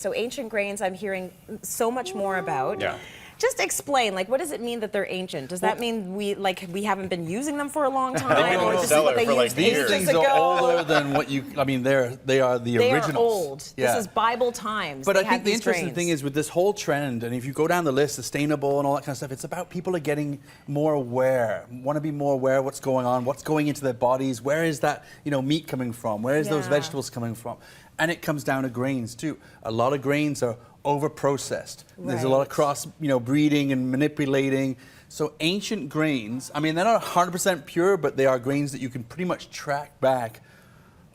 So ancient grains I'm hearing so much more about. Yeah. Just explain, like, what does it mean that they're ancient? Does that mean we haven't been using them for a long time, or this is what they used These ages things ago? are older than what you. I mean, they are the They originals. are old. Yeah. This is Bible times. But They I had think the these interesting grains. thing is with this whole trend, and if you go down the list, sustainable and all that kind of stuff, it's about people are getting more aware, want to be more aware of what's going on, what's going into their bodies, where is that meat coming from, where is those Yeah. vegetables coming from, and it comes down to grains too. A lot of grains are over-processed. There's a lot of cross, breeding and manipulating. So ancient grains, I mean, they're not 100% pure, but they are grains that you can pretty much track back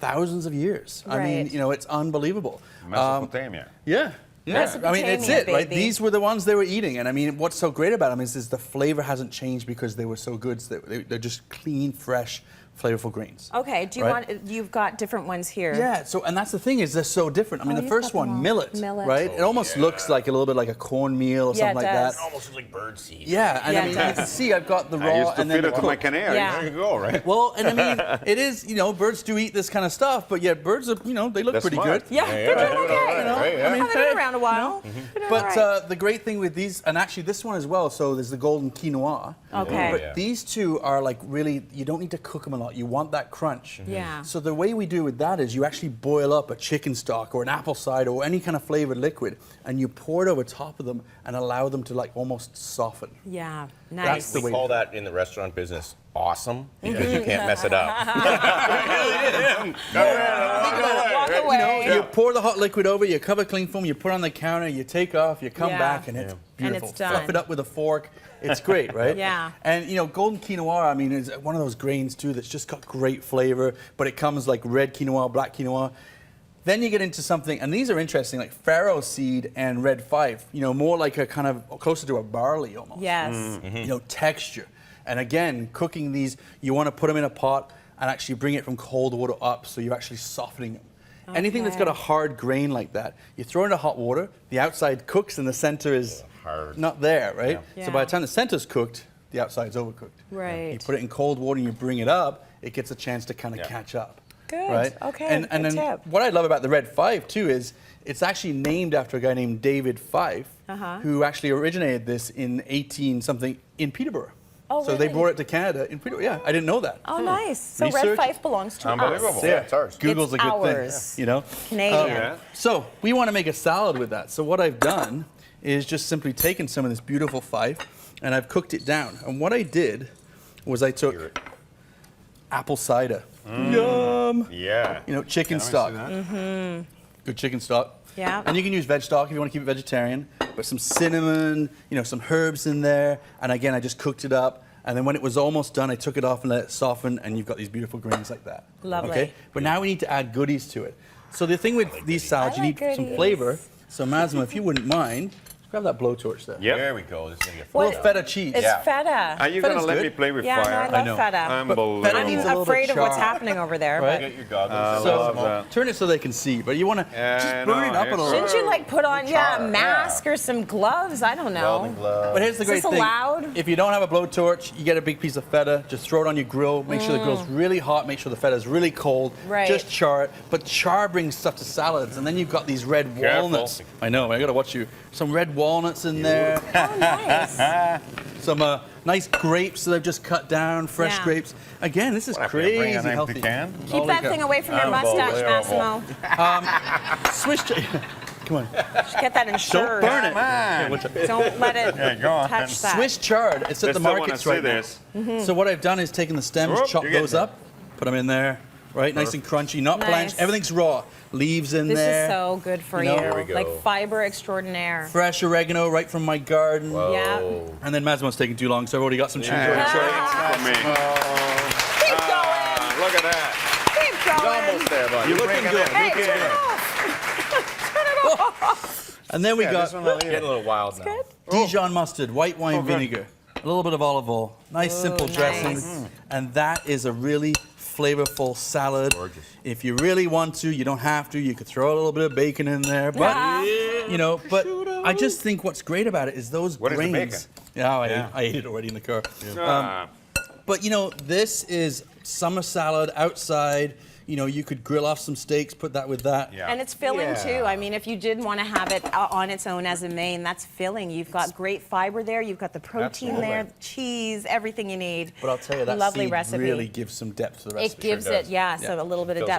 thousands of years. I mean, it's unbelievable. Mesopotamia. Yeah. Yeah, I mean, it's it, right? These were the ones they were eating. And I mean, what's so great about them is the flavor hasn't changed because they were so good. So they're just clean, fresh, flavorful grains. Okay, do you you've got different ones here. Yeah, and that's the thing is they're so different. I mean, the first one, millet, right? It almost looks like a little bit like a cornmeal or something like that. It almost looks like bird seed. Yeah, and I mean, you can see I've got the raw I used to and then feed the it to my cooked. canary. There you go, right? Well, and I mean, it is, birds do eat this kind of stuff, but yet birds are, they look pretty smart. good. Yeah, they're doing okay. I mean, They've been around a while. But the great thing with these, and actually this one as well, so there's the golden quinoa. Okay. But these two are like really, you don't need to cook them a lot. You want that crunch. Yeah. So the way we do with that is you actually boil up a chicken stock or an apple cider or any kind of flavored liquid, and you pour it over top of them and allow them to like almost soften. Yeah, That's nice. the We way. call that in the restaurant business awesome because you can't mess it up. Walk away. You pour the hot liquid over, you cover cling foam, you put it on the counter, you take off, you come back, and it's beautiful. it's done. Fluff it up with a fork. It's great, right? Yeah. And golden quinoa, I mean, is one of those grains too that's just got great flavor, but it comes like red quinoa, black quinoa. Then you get into something, and these are interesting, like farro seed and red fife. More like a kind of closer to a barley almost. Yes. Texture. And again, cooking these, you want to put them in a pot and actually bring it from cold water up, so you're actually softening them. Anything that's got a hard grain like that, you throw it into hot water, the outside cooks and the center is not there, right? Yeah. So by the time the center's cooked, the outside's overcooked. Right. You put it in cold water and you bring it up, it gets a chance to kind of catch up. Good. Right? Okay. And then tip. what I love about the red fife too is it's actually named after a guy named David Fife, who actually originated this in 18-something in Peterborough. Oh, so they brought it to Canada in Peterborough. Yeah, I didn't know that. Oh, nice. So red Research. fife belongs to Unbelievable. us. Yeah, it's ours. Google's It's a good ours. thing. Canadian. So we want to make a salad with that. So what I've done is just simply taken some of this beautiful fife and I've cooked it down. And what I did was I took apple cider. Yum. Yeah. Chicken stock. Good chicken stock. Yeah. And you can use veg stock if you want to keep it vegetarian, but some cinnamon, some herbs in there. And again, I just cooked it up. And then when it was almost done, I took it off and let it soften, and you've got these beautiful grains like that. Lovely. Okay? But now we need to add goodies to it. So the thing with these salads, you need some flavor. So Mazma, if you wouldn't mind, grab that blowtorch there. Yep. There we go. This is gonna get A little feta cheese. It's feta. Are you going to Feta's let good. me play with Yeah, fire? no, I love know. feta. Unbelievable. Feta needs a little I'm afraid bit of what's char. happening over there. Right? Get your goggles. So turn it so they can see, but you want to just burn it up a little. Shouldn't you put on a mask or some gloves? I don't know. But here's the great Is this thing. allowed? If you don't have a blowtorch, you get a big piece of feta, just throw it on your grill, make sure the grill's really hot, make sure the feta's really cold, Right. just char it. But char brings stuff to salads, and then you've got these red walnuts. I know, I gotta watch you. Some red walnuts in there. Oh, nice. Some nice grapes that I've just cut down, fresh grapes. Again, this is crazy bring an healthy. empty can? Keep that thing away from your mustache, Massimo. Swiss Come on. Get that insured. Don't burn it. Don't let it go on. touch that. Swiss chard. It's at the markets right now. this. So what I've done is taken the stems, Whoop, chop you're getting those up, put them in there, right? Nice and crunchy, not Nice. blanched. Everything's raw. Leaves in This there. is so good for You know, you. There we go. Like fiber extraordinaire. Fresh oregano right from my garden. Yeah. And then Massimo's taking too long, so I've already got some cheese already Yeah, chopped. for me. Keep going. Look at that. Keep going. Almost there, buddy. You're Look looking at good. that. Hey, Look turn at it that. off. And then we got Getting a little wild now. Dijon mustard, white wine good. vinegar, a little bit of olive oil, nice simple dressing. nice. And that is a really flavorful salad. Gorgeous. If you really want to, you don't have to. You could throw a little bit of bacon in there, but but I just think what's great about it is those What is the grains. bacon? I ate it already in the car. Ah. But this is summer salad outside. You know, you could grill off some steaks, put that with that. Yeah. And it's filling Yeah. too. I mean, if you did want to have it on its own as a main, that's filling. You've got great fiber there. You've got the protein Absolutely. there, cheese, everything you need. But I'll tell you, that Lovely seed recipe. really gives some depth to the recipe. It gives does. it, yeah, so a little bit of Fills it depth.